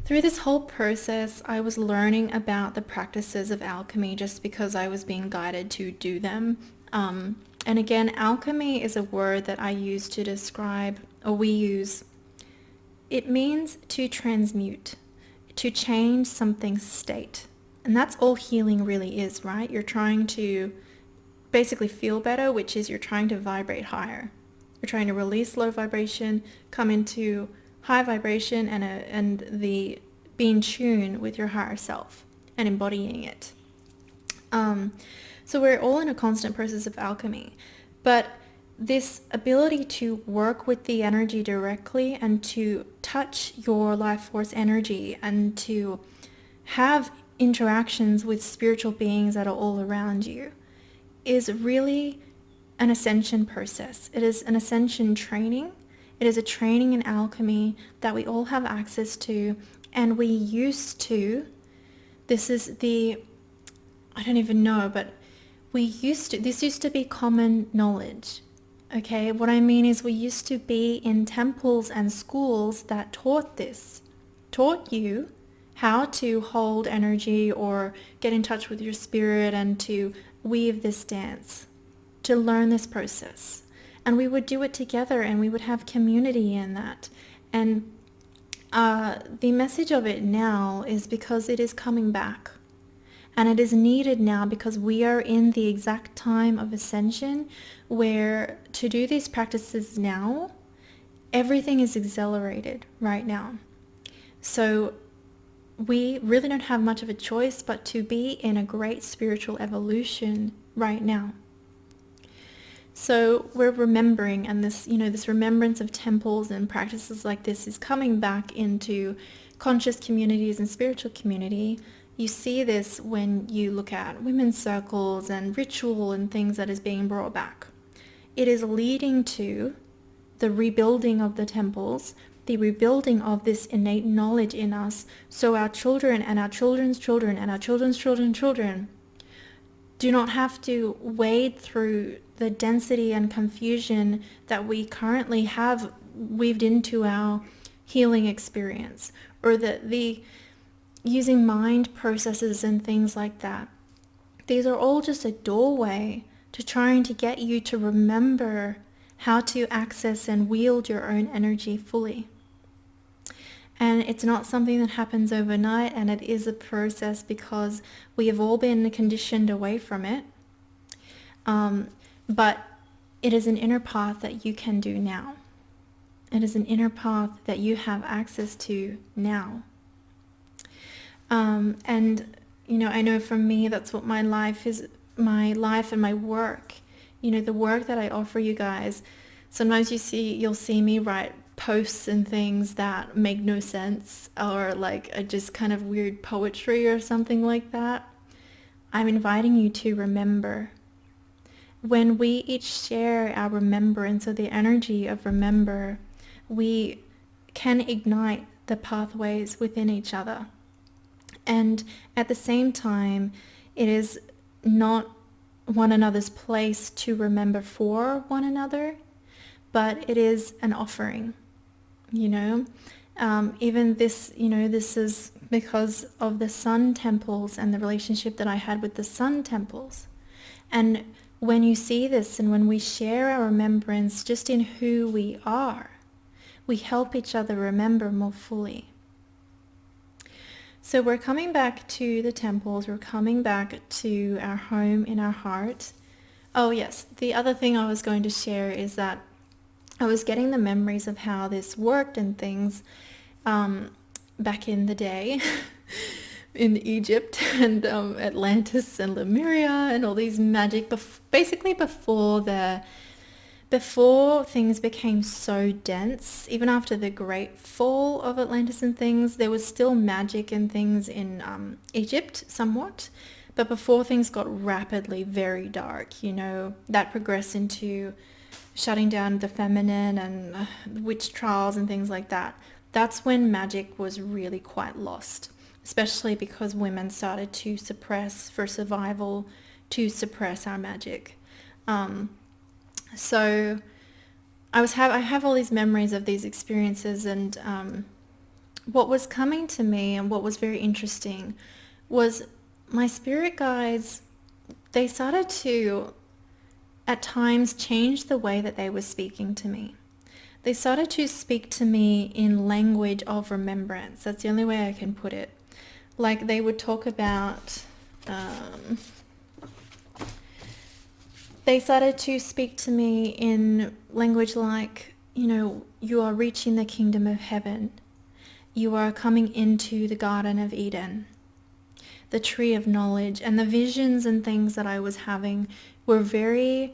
through this whole process, I was learning about the practices of alchemy just because I was being guided to do them. And again, alchemy is a word that I use to describe, or we use. It means to transmute, to change something's state. And that's all healing really is, right? You're trying to basically feel better, which is you're trying to vibrate higher. You're trying to release low vibration, come into high vibration, and the be in tune with your higher self and embodying it. So we're all in a constant process of alchemy, but this ability to work with the energy directly and to touch your life force energy and to have interactions with spiritual beings that are all around you is really an ascension process. It is an ascension training. It is a training in alchemy that we all have access to, and we used to, this I don't even know, but this used to be common knowledge. Okay, what I mean is we used to be in temples and schools that taught you how to hold energy or get in touch with your spirit and to weave this dance, to learn this process. And we would do it together, and we would have community in that. And the message of it now is because it is coming back. And it is needed now because we are in the exact time of ascension where to do these practices now, everything is accelerated right now. So we really don't have much of a choice but to be in a great spiritual evolution right now. So we're remembering, and this remembrance of temples and practices like this is coming back into conscious communities and spiritual community. You see this when you look at women's circles and ritual and things that is being brought back. It is leading to the rebuilding of the temples, the rebuilding of this innate knowledge in us, so our children and our children's children and our children's children's children do not have to wade through the density and confusion that we currently have weaved into our healing experience, or the using mind processes and things like that. These are all just a doorway to trying to get you to remember how to access and wield your own energy fully. And it's not something that happens overnight, and it is a process because we have all been conditioned away from it. But it is an inner path that you can do now. It is an inner path that you have access to now. And I know for me, that's what my life and my work the work that I offer you guys, sometimes you'll see me write posts and things that make no sense, or like a just kind of weird poetry or something like that. I'm inviting you to remember. When we each share our remembrance, or the energy of remember, we can ignite the pathways within each other. And at the same time, it is not one another's place to remember for one another, but it is an offering, even this, this is because of the sun temples and the relationship that I had with the sun temples. And when you see this, and when we share our remembrance just in who we are, we help each other remember more fully. So we're coming back to the temples, we're coming back to our home in our heart. Oh yes, the other thing I was going to share is that I was getting the memories of how this worked and things back in the day in Egypt and Atlantis and Lemuria and all these magic, basically before things became so dense. Even after the great fall of Atlantis and things, there was still magic and things in Egypt somewhat, but before things got rapidly very dark, that progressed into shutting down the feminine and witch trials and things like that. That's when magic was really quite lost, especially because women started to suppress for survival, to suppress our magic. So I have all these memories of these experiences, and what was coming to me and what was very interesting was my spirit guides. They started to at times change the way that they were speaking to me. They started to speak to me in language of remembrance. That's the only way I can put it. Like they would talk about, they started to speak to me in language like, you are reaching the kingdom of heaven. You are coming into the Garden of Eden, the tree of knowledge. And the visions and things that I was having were very,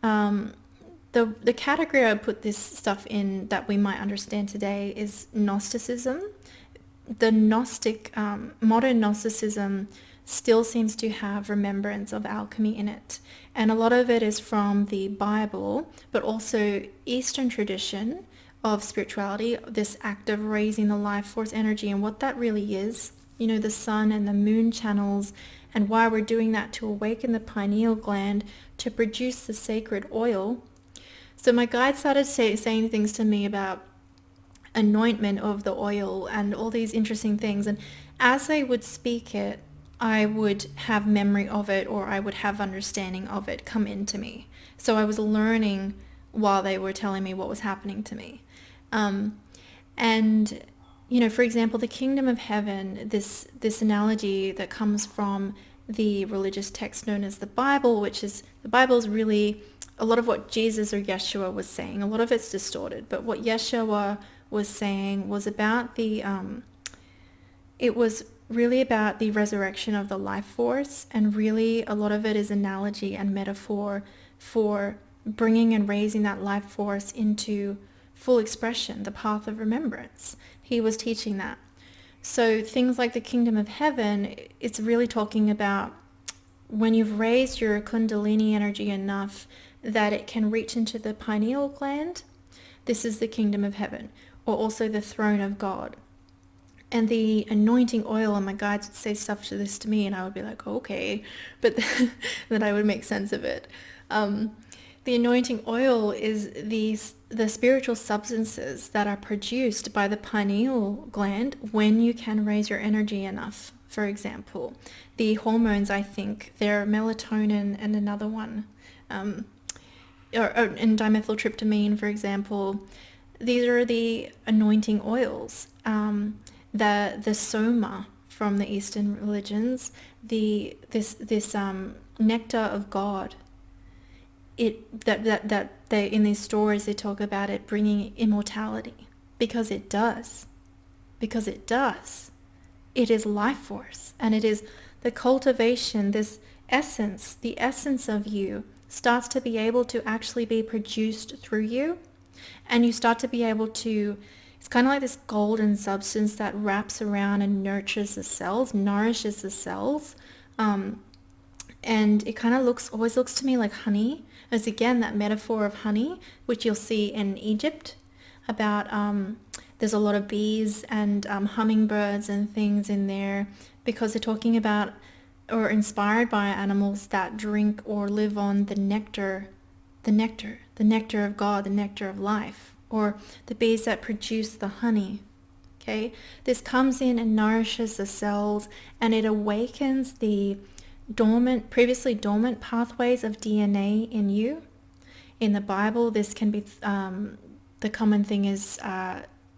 the category I put this stuff in that we might understand today is Gnosticism. The Gnostic, modern Gnosticism still seems to have remembrance of alchemy in it. And a lot of it is from the Bible, but also Eastern tradition of spirituality, this act of raising the life force energy and what that really is. The sun and the moon channels, and why we're doing that to awaken the pineal gland to produce the sacred oil. So my guide started saying things to me about anointment of the oil and all these interesting things. And as they would speak it, I would have memory of it, or I would have understanding of it come into me. So I was learning while they were telling me what was happening to me. And, for example, the kingdom of heaven, this analogy that comes from the religious text known as the Bible, the Bible is really a lot of what Jesus or Yeshua was saying. A lot of it's distorted, but what Yeshua was saying was about it was really about the resurrection of the life force, and really a lot of it is analogy and metaphor for bringing and raising that life force into full expression, the path of remembrance. He was teaching that. So things like the kingdom of heaven, it's really talking about when you've raised your kundalini energy enough that it can reach into the pineal gland. This is the kingdom of heaven, or also the throne of God. And the anointing oil, and my guides would say stuff to this to me, and I would be like, okay, but then I would make sense of it. The anointing oil is the spiritual substances that are produced by the pineal gland when you can raise your energy enough. For example, the hormones, I think, they're melatonin and another one, and dimethyltryptamine, for example. These are the anointing oils. The soma from the Eastern religions, this nectar of God. That they, in these stories, they talk about it bringing immortality, because it does. It is life force, and it is the cultivation, this essence, the essence of you starts to be able to actually be produced through you. And you start to be able to, it's kind of like this golden substance that wraps around and nurtures the cells, nourishes the cells. And it kind of always looks to me like honey. As again, that metaphor of honey, which you'll see in Egypt about, there's a lot of bees and hummingbirds and things in there, because they're talking about or inspired by animals that drink or live on the nectar of God, the nectar of life, or the bees that produce the honey. Okay, this comes in and nourishes the cells, and it awakens the previously dormant pathways of DNA in you. In the Bible, this can be, the common thing is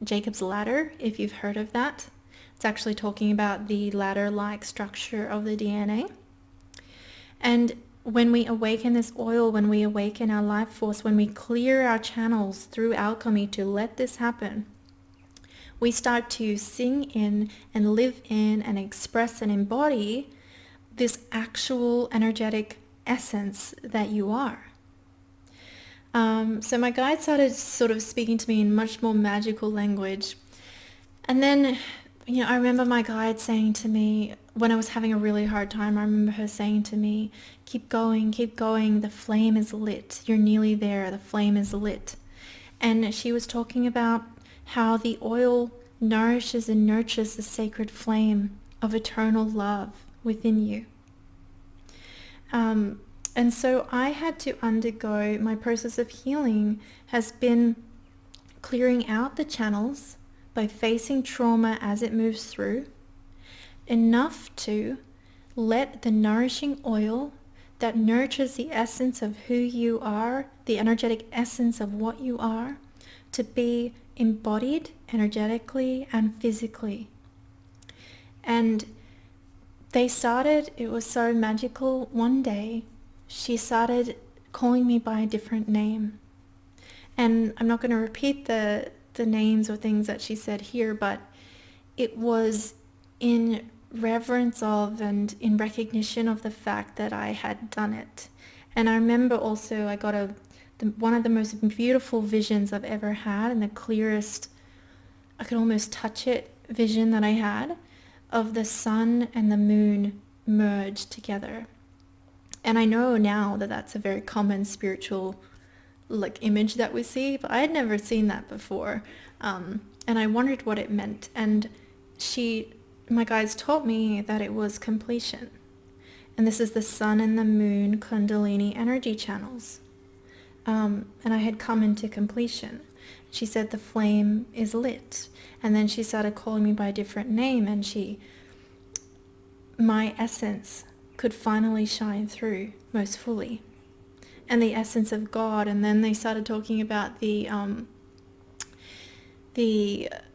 Jacob's ladder, if you've heard of that. It's actually talking about the ladder-like structure of the DNA. And when we awaken this oil, when we awaken our life force, when we clear our channels through alchemy to let this happen, we start to sing in and live in and express and embody this actual energetic essence that you are. So my guide started sort of speaking to me in much more magical language. And then, I remember my guide saying to me, when I was having a really hard time, I remember her saying to me, keep going, the flame is lit. You're nearly there, the flame is lit. And she was talking about how the oil nourishes and nurtures the sacred flame of eternal love within you. And so I had to undergo, my process of healing has been clearing out the channels by facing trauma as it moves through, enough to let the nourishing oil that nurtures the essence of who you are, the energetic essence of what you are, to be embodied energetically and physically. And it was so magical. One day, she started calling me by a different name. And I'm not going to repeat the names or things that she said here, but it was in reverence of and in recognition of the fact that I had done it. And I remember also I got one of the most beautiful visions I've ever had, and the clearest, I could almost touch it, vision that I had of the sun and the moon merged together. And I know now that that's a very common spiritual image that we see, but I had never seen that before. And I wondered what it meant. And my guides taught me that it was completion. And this is the sun and the moon Kundalini energy channels. And I had come into completion. She said the flame is lit. And then she started calling me by a different name, and my essence could finally shine through most fully. And the essence of God. And then they started talking about the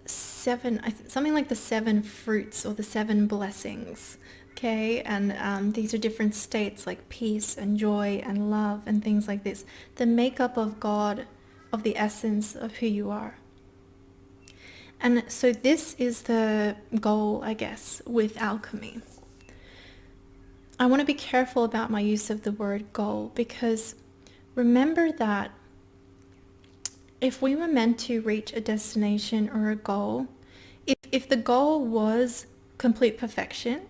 seven, something like the 7 fruits or the 7 blessings. Okay, and these are different states like peace and joy and love and things like this. The makeup of God, of the essence of who you are. And so this is the goal, I guess, with alchemy. I want to be careful about my use of the word goal, because remember that if we were meant to reach a destination or a goal, if the goal was complete perfection,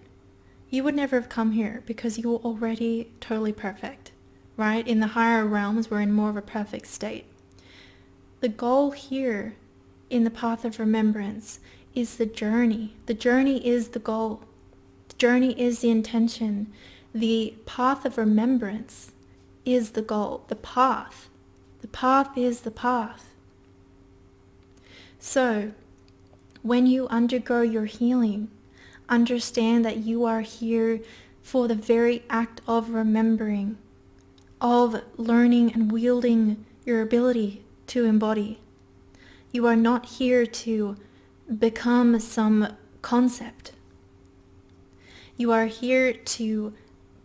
you would never have come here, because you were already totally perfect, right? In the higher realms, we're in more of a perfect state. The goal here in the Path of Remembrance is the journey. The journey is the goal. The journey is the intention. The Path of Remembrance is the goal. The path. The path is the path. So, when you undergo your healing, understand that you are here for the very act of remembering, of learning and wielding your ability to embody. You are not here to become some concept. You are here to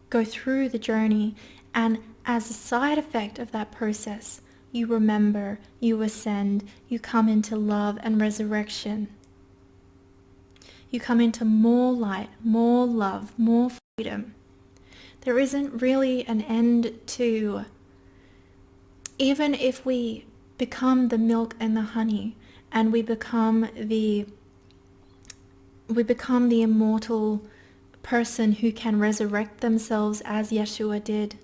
go through the journey, and as a side effect of that process, you remember, you ascend, you come into love and resurrection. You come into more light, more love, more freedom. There isn't really an end to, even if we become the milk and the honey, and we become the immortal person who can resurrect themselves as Yeshua did.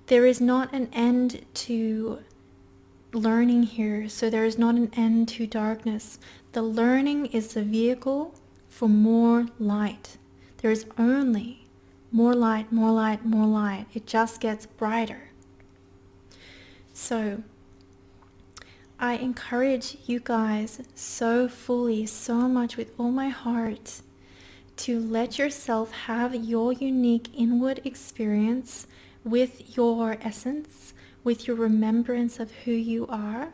There is not an end to learning here, so there is not an end to darkness. The learning is the vehicle for more light. There is only more light, more light, more light. It just gets brighter. So I encourage you guys so fully, so much with all my heart, to let yourself have your unique inward experience with your essence, with your remembrance of who you are,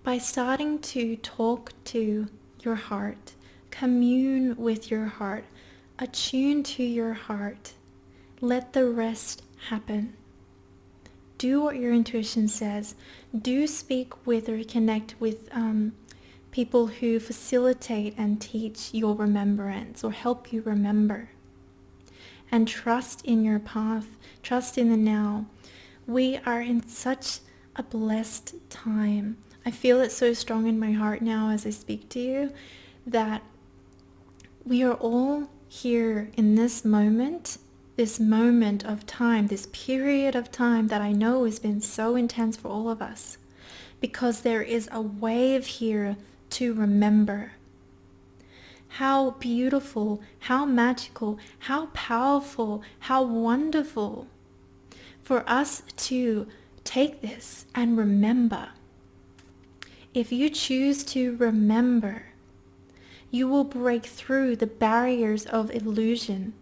by starting to talk to your heart, commune with your heart, attune to your heart. Let the rest happen. Do what your intuition says. Do speak with or connect with people who facilitate and teach your remembrance or help you remember. And trust in your path. Trust in the now. We are in such a blessed time. I feel it so strong in my heart now as I speak to you, that we are all here in this moment of time, this period of time that I know has been so intense for all of us, because there is a wave here to remember. How beautiful, how magical, how powerful, how wonderful for us to take this and remember. If you choose to remember, you will break through the barriers of illusion,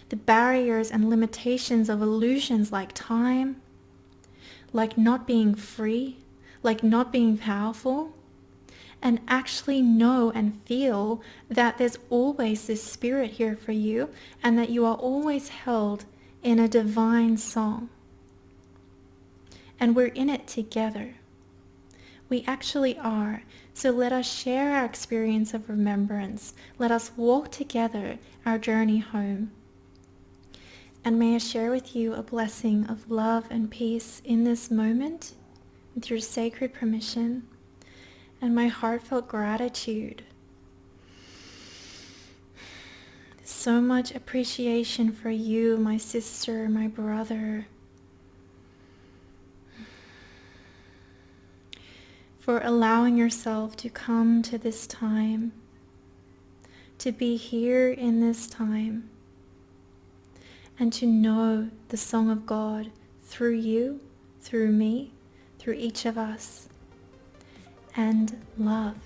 the barriers and limitations of illusions like time, like not being free, like not being powerful, and actually know and feel that there's always this spirit here for you, and that you are always held in a divine song. And we're in it together. We actually are. So let us share our experience of remembrance. Let us walk together our journey home. And may I share with you a blessing of love and peace in this moment, with your sacred permission, and my heartfelt gratitude. So much appreciation for you, my sister, my brother, for allowing yourself to come to this time, to be here in this time, and to know the song of God through you, through me, through each of us, and love.